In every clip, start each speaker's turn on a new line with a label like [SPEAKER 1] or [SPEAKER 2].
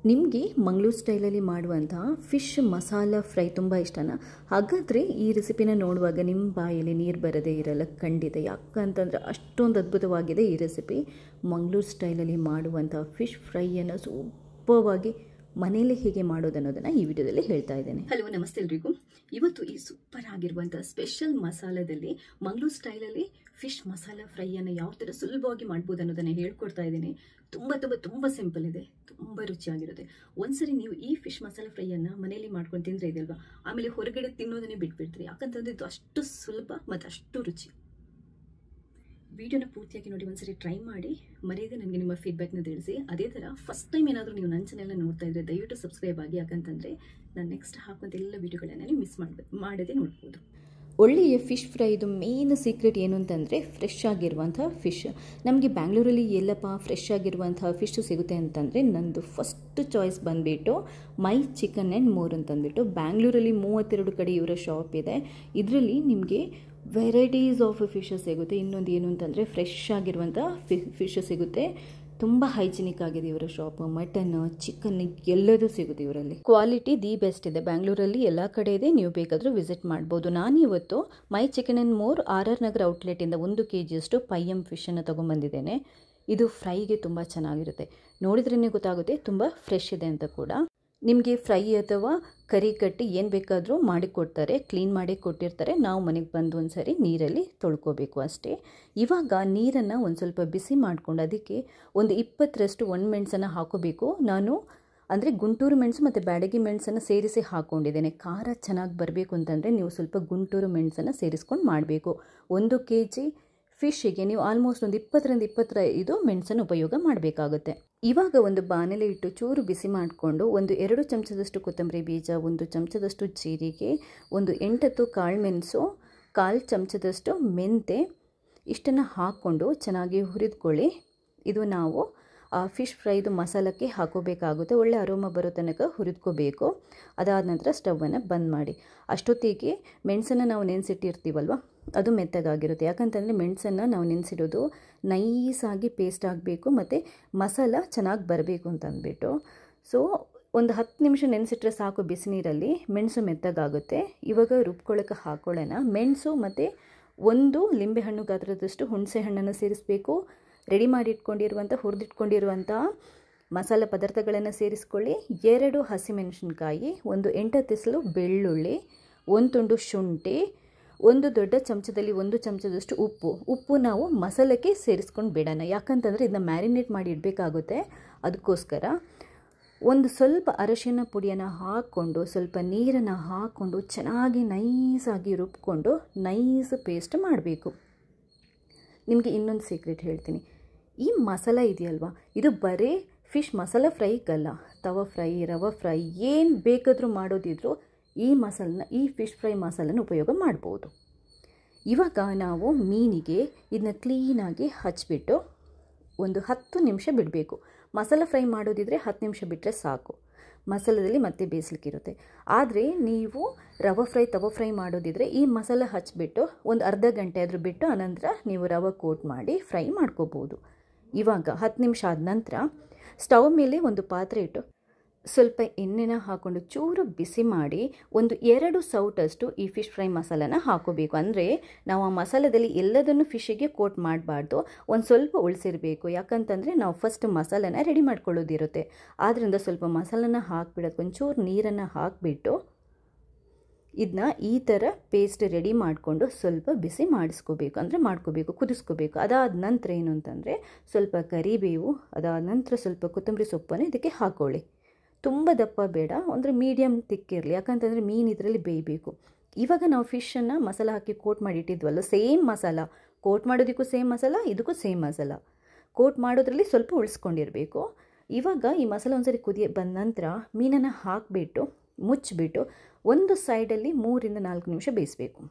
[SPEAKER 1] ನಿಮಗೆ ಮಂಗಳೂರು ಸ್ಟೈಲಲ್ಲಿ ಮಾಡುವಂತಹ ಫಿಶ್ ಮಸಾಲ ಫ್ರೈ ತುಂಬ ಇಷ್ಟನಾ? ಹಾಗಾದರೆ ಈ ರೆಸಿಪಿನ ನೋಡುವಾಗ ನಿಮ್ಮ ಬಾಯಲ್ಲಿ ನೀರು ಬರದೇ ಇರಲ್ಲ ಖಂಡಿತ. ಯಾಕಂತಂದರೆ ಅಷ್ಟೊಂದು ಅದ್ಭುತವಾಗಿದೆ ಈ ರೆಸಿಪಿ. ಮಂಗಳೂರು ಸ್ಟೈಲಲ್ಲಿ ಮಾಡುವಂತಹ ಫಿಶ್ ಫ್ರೈಯನ್ನು ಸೂಪರ್ವಾಗಿ ಮನೆಯಲ್ಲೇ ಹೇಗೆ ಮಾಡೋದನ್ನೋದನ್ನು ಈ ವಿಡಿಯೋದಲ್ಲಿ ಹೇಳ್ತಾ ಇದ್ದೇನೆ. ಹಲೋ, ನಮಸ್ತೆ ಎಲ್ರಿಗೂ. ಇವತ್ತು ಈ ಸೂಪರ್ ಆಗಿರುವಂಥ ಸ್ಪೆಷಲ್ ಮಸಾಲದಲ್ಲಿ ಮಂಗಳೂರು ಸ್ಟೈಲಲ್ಲಿ ಫಿಶ್ ಮಸಾಲ ಫ್ರೈಯನ್ನು ಯಾವ ಥರ ಸುಲಭವಾಗಿ ಮಾಡ್ಬೋದು ಅನ್ನೋದನ್ನು ಹೇಳ್ಕೊಡ್ತಾ ಇದ್ದೀನಿ. ತುಂಬ ಸಿಂಪಲ್ ಇದೆ, ತುಂಬ ರುಚಿಯಾಗಿರುತ್ತೆ. ಒಂದ್ಸರಿ ನೀವು ಈ ಫಿಶ್ ಮಸಾಲ ಫ್ರೈಯನ್ನು ಮನೆಯಲ್ಲಿ ಮಾಡ್ಕೊಂಡು ತಿಂದರೆ ಇದೆಯಲ್ವಾ, ಆಮೇಲೆ ಹೊರಗಡೆ ತಿನ್ನೋದನ್ನೇ ಬಿಟ್ಬಿಡ್ತೀರಿ. ಯಾಕಂತಂದರೆ ಇದು ಅಷ್ಟು ಸುಲಭ ಮತ್ತು ಅಷ್ಟು ರುಚಿ. ವಿಡಿಯೋನ ಪೂರ್ತಿಯಾಗಿ ನೋಡಿ, ಒಂದ್ಸರಿ ಟ್ರೈ ಮಾಡಿ, ಮರೆಯದೆ ನನಗೆ ನಿಮ್ಮ ಫೀಡ್ಬ್ಯಾಕ್ನ ತಿಳಿಸಿ. ಅದೇ ಥರ ಫಸ್ಟ್ ಟೈಮ್ ಏನಾದರೂ ನೀವು ನನ್ನ ಚಾನೆಲ್ನ ನೋಡ್ತಾ ಇದ್ದರೆ ದಯವಿಟ್ಟು ಸಬ್ಸ್ಕ್ರೈಬ್ ಆಗಿ. ಯಾಕಂತಂದರೆ ನಾನು ನೆಕ್ಸ್ಟ್ ಹಾಕುವಂಥ ಎಲ್ಲ ವೀಡಿಯೋಗಳನ್ನು ನೀವು ಮಿಸ್ ಮಾಡದೆ ನೋಡ್ಬೋದು. ಒಳ್ಳೆಯ ಫಿಶ್ ಫ್ರೈದು ಮೇನ್ ಸೀಕ್ರೆಟ್ ಏನು ಅಂತಂದರೆ ಫ್ರೆಶ್ ಆಗಿರುವಂಥ ಫಿಶ್. ನಮಗೆ ಬ್ಯಾಂಗ್ಳೂರಲ್ಲಿ ಎಲ್ಲಪ್ಪ ಫ್ರೆಶ್ ಆಗಿರುವಂಥ ಫಿಶ್ ಸಿಗುತ್ತೆ ಅಂತಂದರೆ ನಂದು ಫಸ್ಟ್ ಚಾಯ್ಸ್ ಬಂದುಬಿಟ್ಟು ಮೈ ಚಿಕನ್ ಆ್ಯಂಡ್ ಮೋರ್ ಅಂತಂದ್ಬಿಟ್ಟು. ಬ್ಯಾಂಗ್ಳೂರಲ್ಲಿ 32 ಕಡೆ ಇವರ ಶಾಪ್ ಇದೆ. ಇದರಲ್ಲಿ ನಿಮಗೆ ವೆರೈಟೀಸ್ ಆಫ್ ಫಿಶಸ್ ಸಿಗುತ್ತೆ. ಇನ್ನೊಂದು ಏನು ಅಂತಂದರೆ ಫ್ರೆಶ್ ಆಗಿರುವಂಥ ಫಿಶ್ ಸಿಗುತ್ತೆ. ತುಂಬ ಹೈಜಿನಿಕ್ ಆಗಿದೆ ಇವರ ಶಾಪ್. ಮಟನ್, ಚಿಕನ್ ಎಲ್ಲದೂ ಸಿಗುತ್ತೆ ಇವರಲ್ಲಿ. ಕ್ವಾಲಿಟಿ ದಿ ಬೆಸ್ಟ್ ಇದೆ. ಬ್ಯಾಂಗ್ಳೂರಲ್ಲಿ ಎಲ್ಲ ಕಡೆ ಇದೆ, ನೀವು ಬೇಕಾದರೂ ವಿಸಿಟ್ ಮಾಡ್ಬೋದು. ನಾನಿವತ್ತು my chicken and more RR Nagar ಔಟ್ಲೆಟಿಂದ 1 kg ಪೈಯಂ ಫಿಶನ್ನು ತೊಗೊಂಬಂದಿದ್ದೇನೆ. ಇದು ಫ್ರೈಗೆ ತುಂಬ ಚೆನ್ನಾಗಿರುತ್ತೆ. ನೋಡಿದ್ರೇ ಗೊತ್ತಾಗುತ್ತೆ ತುಂಬ ಫ್ರೆಶ್ ಇದೆ ಅಂತ ಕೂಡ. ನಿಮಗೆ ಫ್ರೈ ಅಥವಾ ಕರಿ ಕಟ್ಟಿ ಏನು ಬೇಕಾದರೂ ಮಾಡಿಕೊಡ್ತಾರೆ, ಕ್ಲೀನ್ ಮಾಡಿ ಕೊಟ್ಟಿರ್ತಾರೆ. ನಾವು ಮನೆಗೆ ಬಂದು ಒಂದು ಸರಿ ನೀರಲ್ಲಿ ತೊಳ್ಕೊಬೇಕು ಅಷ್ಟೇ. ಇವಾಗ ನೀರನ್ನು ಒಂದು ಸ್ವಲ್ಪ ಬಿಸಿ ಮಾಡಿಕೊಂಡು ಅದಕ್ಕೆ ಒಂದು 20ರಷ್ಟು ಒಣಮೆಣಸನ್ನು ಹಾಕೋಬೇಕು. ನಾನು ಅಂದರೆ ಗುಂಟೂರು ಮೆಣಸು ಮತ್ತು ಬ್ಯಾಡಗಿ ಮೆಣಸನ್ನು ಸೇರಿಸಿ ಹಾಕ್ಕೊಂಡಿದ್ದೇನೆ. ಖಾರ ಚೆನ್ನಾಗಿ ಬರಬೇಕು ಅಂತಂದರೆ ನೀವು ಸ್ವಲ್ಪ ಗುಂಟೂರು ಮೆಣಸನ್ನು ಸೇರಿಸ್ಕೊಂಡು ಮಾಡಬೇಕು. 1 kg ಫಿಶ್ಶಿಗೆ ನೀವು ಆಲ್ಮೋಸ್ಟ್ ಒಂದು 20ರಿಂದ 25 ಮೆಣಸನ್ನು ಉಪಯೋಗ ಮಾಡಬೇಕಾಗುತ್ತೆ. ಇವಾಗ ಒಂದು ಬಾಣಲೆ ಇಟ್ಟು ಚೂರು ಬಿಸಿ ಮಾಡಿಕೊಂಡು 2 ಚಮಚದಷ್ಟು ಕೊತ್ತಂಬರಿ ಬೀಜ, 1 ಚಮಚದಷ್ಟು ಜೀರಿಗೆ, 8 ಕಾಳುಮೆಣಸು, 1/4 ಚಮಚದಷ್ಟು ಮೆಂತೆ ಇಷ್ಟನ್ನು ಹಾಕ್ಕೊಂಡು ಚೆನ್ನಾಗಿ ಹುರಿದುಕೊಳ್ಳಿ. ಇದು ನಾವು ಫಿಶ್ ಫ್ರೈದು ಮಸಾಲಕ್ಕೆ ಹಾಕೋಬೇಕಾಗುತ್ತೆ. ಒಳ್ಳೆ ಅರೋಮ ಬರೋ ತನಕ ಹುರಿದ್ಕೋಬೇಕು. ಅದಾದ ನಂತರ ಸ್ಟವನ್ನು ಬಂದ್ ಮಾಡಿ. ಅಷ್ಟೊತ್ತಿಗೆ ಮೆಣಸನ್ನು ನಾವು ನೆನೆಸಿಟ್ಟಿರ್ತೀವಲ್ವ, ಅದು ಮೆತ್ತಗಾಗಿರುತ್ತೆ. ಯಾಕಂತಂದರೆ ಮೆಣಸನ್ನು ನಾವು ನೆನೆಸಿಡೋದು ನೈಸಾಗಿ ಪೇಸ್ಟ್ ಆಗಬೇಕು ಮತ್ತು ಮಸಾಲ ಚೆನ್ನಾಗಿ ಬರಬೇಕು ಅಂತಂದ್ಬಿಟ್ಟು. ಸೊ ಒಂದು 10 ನಿಮಿಷ ನೆನೆಸಿಟ್ರೆ ಸಾಕು ಬಿಸಿ ನೀರಲ್ಲಿ, ಮೆಣಸು ಮೆತ್ತಗಾಗುತ್ತೆ. ಇವಾಗ ರುಬ್ಕೊಳ್ಳೋಕೆ ಹಾಕೊಳ್ಳೋಣ. ಮೆಣಸು ಮತ್ತು 1 ಲಿಂಬೆಹಣ್ಣು ಗಾತ್ರದಷ್ಟು ಹುಣಸೆ ಹಣ್ಣನ್ನು ಸೇರಿಸಬೇಕು. ರೆಡಿ ಮಾಡಿ ಇಟ್ಕೊಂಡಿರುವಂಥ ಹುರಿದಿಟ್ಕೊಂಡಿರುವಂಥ ಮಸಾಲ ಪದಾರ್ಥಗಳನ್ನು ಸೇರಿಸ್ಕೊಳ್ಳಿ. 2 ಹಸಿಮೆಣಸಿನ್ಕಾಯಿ, 1 8 ತಿಸಲು ಬೆಳ್ಳುಳ್ಳಿ, 1 ತುಂಡು ಶುಂಠಿ, 1 ದೊಡ್ಡ ಚಮಚದಲ್ಲಿ 1 ಚಮಚದಷ್ಟು ಉಪ್ಪು ನಾವು ಮಸಾಲಕ್ಕೆ ಸೇರಿಸ್ಕೊಂಡು ಬಿಡೋಣ. ಯಾಕಂತಂದರೆ ಇದನ್ನ ಮ್ಯಾರಿನೇಟ್ ಮಾಡಿ ಇಡಬೇಕಾಗುತ್ತೆ. ಅದಕ್ಕೋಸ್ಕರ ಒಂದು ಸ್ವಲ್ಪ ಅರಶಿನ ಪುಡಿಯನ್ನು ಹಾಕ್ಕೊಂಡು ಸ್ವಲ್ಪ ನೀರನ್ನು ಹಾಕ್ಕೊಂಡು ಚೆನ್ನಾಗಿ ನೈಸಾಗಿ ರುಬ್ಕೊಂಡು ನೈಸ್ ಪೇಸ್ಟ್ ಮಾಡಬೇಕು. ನಿಮಗೆ ಇನ್ನೊಂದು ಸೀಕ್ರೆಟ್ ಹೇಳ್ತೀನಿ. ಈ ಮಸಾಲ ಇದೆಯಲ್ವಾ, ಇದು ಬರೀ ಫಿಶ್ ಮಸಾಲ ಫ್ರೈಗಲ್ಲ, ತವಾ ಫ್ರೈ, ರವಾ ಫ್ರೈ ಏನು ಬೇಕಾದರೂ ಮಾಡೋದಿದ್ರು ಈ ಫಿಶ್ ಫ್ರೈ ಮಸಾಲನ ಉಪಯೋಗ ಮಾಡ್ಬೋದು. ಇವಾಗ ನಾವು ಮೀನಿಗೆ ಇದನ್ನ ಕ್ಲೀನಾಗಿ ಹಚ್ಚಿಬಿಟ್ಟು ಒಂದು 10 ನಿಮಿಷ ಬಿಡಬೇಕು. ಮಸಾಲ ಫ್ರೈ ಮಾಡೋದಿದ್ರೆ 10 ನಿಮಿಷ ಬಿಟ್ಟರೆ ಸಾಕು. ಮಸಾಲದಲ್ಲಿ ಮತ್ತೆ ಬೇಯಿಸ್ಲಿಕ್ಕಿರುತ್ತೆ. ಆದರೆ ನೀವು ರವೆ ಫ್ರೈ, ತವಾ ಫ್ರೈ ಮಾಡೋದಿದ್ರೆ ಈ ಮಸಾಲ ಹಚ್ಚಿಬಿಟ್ಟು ಒಂದು ಅರ್ಧ ಗಂಟೆ ಆದರೂ ಬಿಟ್ಟು ಅನಂತರ ನೀವು ರವೆ ಕೋಟ್ ಮಾಡಿ ಫ್ರೈ ಮಾಡ್ಕೋಬೋದು. ಇವಾಗ 10 ನಿಮಿಷ ಆದ ನಂತರ ಸ್ಟವ್ ಮೇಲೆ ಒಂದು ಪಾತ್ರೆ ಇಟ್ಟು ಸ್ವಲ್ಪ ಎಣ್ಣೆನ ಹಾಕ್ಕೊಂಡು ಚೂರು ಬಿಸಿ ಮಾಡಿ 2 ಸೌಟಷ್ಟು ಈ ಫಿಶ್ ಫ್ರೈ ಮಸಾಲನ ಹಾಕೋಬೇಕು. ಅಂದರೆ ನಾವು ಆ ಮಸಾಲದಲ್ಲಿ ಎಲ್ಲದನ್ನು ಫಿಶ್ಶಿಗೆ ಕೋಟ್ ಮಾಡಬಾರ್ದು, ಒಂದು ಸ್ವಲ್ಪ ಉಳಿಸಿರಬೇಕು. ಯಾಕಂತಂದರೆ ನಾವು ಫಸ್ಟ್ ಮಸಾಲನ ರೆಡಿ ಮಾಡ್ಕೊಳ್ಳೋದಿರುತ್ತೆ. ಆದ್ದರಿಂದ ಸ್ವಲ್ಪ ಮಸಾಲನ ಹಾಕ್ಬಿಡೋದು, ಒಂಚೂರು ನೀರನ್ನು ಹಾಕಿಬಿಟ್ಟು ಇದನ್ನ ಈ ಥರ ಪೇಸ್ಟ್ ರೆಡಿ ಮಾಡಿಕೊಂಡು ಸ್ವಲ್ಪ ಬಿಸಿ ಕುದಿಸ್ಕೋಬೇಕು. ಅದಾದ ನಂತರ ಏನು ಅಂತಂದರೆ ಸ್ವಲ್ಪ ಕರಿಬೇವು, ಅದಾದ ನಂತರ ಸ್ವಲ್ಪ ಕೊತ್ತಂಬರಿ ಸೊಪ್ಪನ್ನು ಇದಕ್ಕೆ ಹಾಕ್ಕೊಳ್ಳಿ. ತುಂಬ ದಪ್ಪ ಬೇಡ, ಅಂದರೆ ಮೀಡಿಯಮ್ ತಿಕ್ಕಿರಲಿ. ಯಾಕಂತಂದರೆ ಮೀನು ಇದರಲ್ಲಿ ಬೇಯಬೇಕು. ಇವಾಗ ನಾವು ಫಿಶನ್ನು ಮಸಾಲ ಹಾಕಿ ಕೋಟ್ ಮಾಡಿಟ್ಟಿದ್ವಲ್ಲ, ಸೇಮ್ ಮಸಾಲ ಕೋಟ್ ಮಾಡೋದಕ್ಕೂ ಸೇಮ್ ಮಸಾಲ, ಇದಕ್ಕೂ ಸೇಮ್ ಮಸಾಲ ಕೋಟ್ ಮಾಡೋದ್ರಲ್ಲಿ ಸ್ವಲ್ಪ ಉಳಿಸ್ಕೊಂಡಿರಬೇಕು. ಇವಾಗ ಈ ಮಸಾಲ ಒಂದ್ಸರಿ ಬಂದ ನಂತರ ಮೀನನ್ನು ಹಾಕಿಬಿಟ್ಟು ಮುಚ್ಚಿಬಿಟ್ಟು ಒಂದು ಸೈಡಲ್ಲಿ 3ರಿಂದ 4 ನಿಮಿಷ ಬೇಯಿಸಬೇಕು.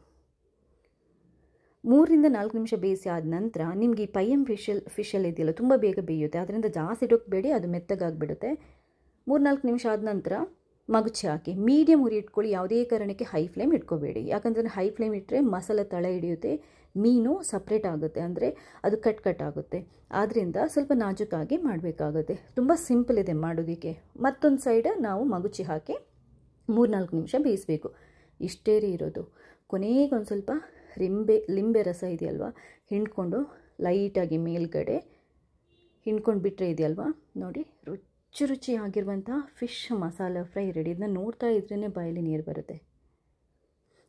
[SPEAKER 1] 3ರಿಂದ 4 ನಿಮಿಷ ಬೇಯಿಸಿ ಆದ ನಂತರ ನಿಮಗೆ ಈ ಪೈಯಂ ಫಿಶಲ್ಲಿ ಇದೆಯಲ್ಲ ತುಂಬ ಬೇಗ ಬೇಯುತ್ತೆ. ಅದರಿಂದ ಜಾಸ್ತಿ ಇಡೋಕ್ಬೇಡಿ, ಅದು ಮೆತ್ತಗಾಗಿಬಿಡುತ್ತೆ. 3-4 ನಿಮಿಷ ಆದ ನಂತರ ಮಗುಚಿ ಹಾಕಿ ಮೀಡಿಯಮ್ ಉರಿ ಇಟ್ಕೊಳ್ಳಿ. ಯಾವುದೇ ಕಾರಣಕ್ಕೆ ಹೈ ಫ್ಲೇಮ್ ಇಟ್ಕೋಬೇಡಿ. ಯಾಕಂತಂದರೆ ಹೈ ಫ್ಲೇಮ್ ಇಟ್ಟರೆ ಮಸಾಲ ತಳ ಹಿಡಿಯುತ್ತೆ, ಮೀನು ಸಪ್ರೇಟ್ ಆಗುತ್ತೆ, ಅಂದರೆ ಅದು ಕಟ್ ಆಗುತ್ತೆ. ಆದ್ದರಿಂದ ಸ್ವಲ್ಪ ನಾಜೂಕಾಗಿ ಮಾಡಬೇಕಾಗುತ್ತೆ. ತುಂಬ ಸಿಂಪಲ್ ಇದೆ ಮಾಡೋದಕ್ಕೆ. ಮತ್ತೊಂದು ಸೈಡ್ ನಾವು ಮಗುಚಿ ಹಾಕಿ 3-4 ನಿಮಿಷ ಬೇಯಿಸಬೇಕು. ಇಷ್ಟೇ ರೀ ಇರೋದು. ಕೊನೆಗೆ ಒಂದು ಸ್ವಲ್ಪ ಲಿಂಬೆ ರಸ ಇದೆಯಲ್ವ, ಹಿಂಡ್ಕೊಂಡು ಲೈಟಾಗಿ ಮೇಲ್ಗಡೆ ಹಿಂಡ್ಕೊಂಡು ಬಿಟ್ಟರೆ ಇದೆಯಲ್ವ, ನೋಡಿ ರುಚಿಯಾಗಿರುವಂಥ ಫಿಶ್ ಮಸಾಲ ಫ್ರೈ ರೆಡಿ. ಇದನ್ನ ನೋಡ್ತಾ ಇದ್ರೇ ಬಾಯಲ್ಲಿ ನೀರು ಬರುತ್ತೆ.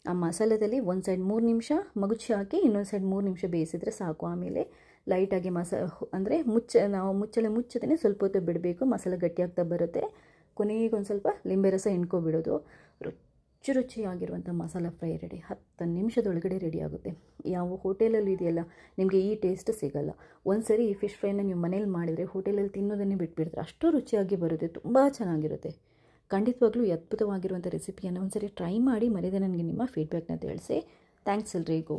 [SPEAKER 1] ಆ ಮಸಾಲದಲ್ಲಿ ಒಂದು ಸೈಡ್ 3 ನಿಮಿಷ ಮಗುಚಿ ಹಾಕಿ ಇನ್ನೊಂದು ಸೈಡ್ 3 ನಿಮಿಷ ಬೇಯಿಸಿದ್ರೆ ಸಾಕು. ಆಮೇಲೆ ಲೈಟಾಗಿ ಅಂದರೆ ನಾವು ಮುಚ್ಚದೇ ಸ್ವಲ್ಪ ಹೊತ್ತು ಬಿಡಬೇಕು. ಮಸಾಲೆ ಗಟ್ಟಿಯಾಗ್ತಾ ಬರುತ್ತೆ. ಕೊನೆಗೆ ಒಂದು ಸ್ವಲ್ಪ ಲಿಂಬೆ ರಸ ಹಿಂಡ್ಕೊಬಿಡೋದು. ರುಚಿಯಾಗಿರುವಂಥ ಮಸಾಲ ಫ್ರೈ ರೆಡಿ. 10 ನಿಮಿಷದೊಳಗಡೆ ರೆಡಿ ಆಗುತ್ತೆ. ಯಾವ ಹೋಟೆಲಲ್ಲಿ ಇದೆಯಲ್ಲ, ನಿಮಗೆ ಈ ಟೇಸ್ಟ್ ಸಿಗಲ್ಲ. ಒಂದು ಸರಿ ಈ ಫಿಶ್ ಫ್ರೈನ ನೀವು ಮನೇಲಿ ಮಾಡಿದರೆ ಹೋಟೆಲಲ್ಲಿ ತಿನ್ನೋದನ್ನೇ ಬಿಟ್ಬಿಡ್ತಾರೆ, ಅಷ್ಟು ರುಚಿಯಾಗಿ ಬರುತ್ತೆ. ತುಂಬ ಚೆನ್ನಾಗಿರುತ್ತೆ. ಖಂಡಿತವಾಗ್ಲೂ ಅದ್ಭುತವಾಗಿರುವಂಥ ರೆಸಿಪಿಯನ್ನು ಒಂದು ಸರಿ ಟ್ರೈ ಮಾಡಿ. ಮರೆಯದೆ ನನಗೆ ನಿಮ್ಮ ಫೀಡ್ಬ್ಯಾಕ್ನ ತಿಳಿಸಿ. ಥ್ಯಾಂಕ್ಸ್ ಎಲ್ರಿಗೂ.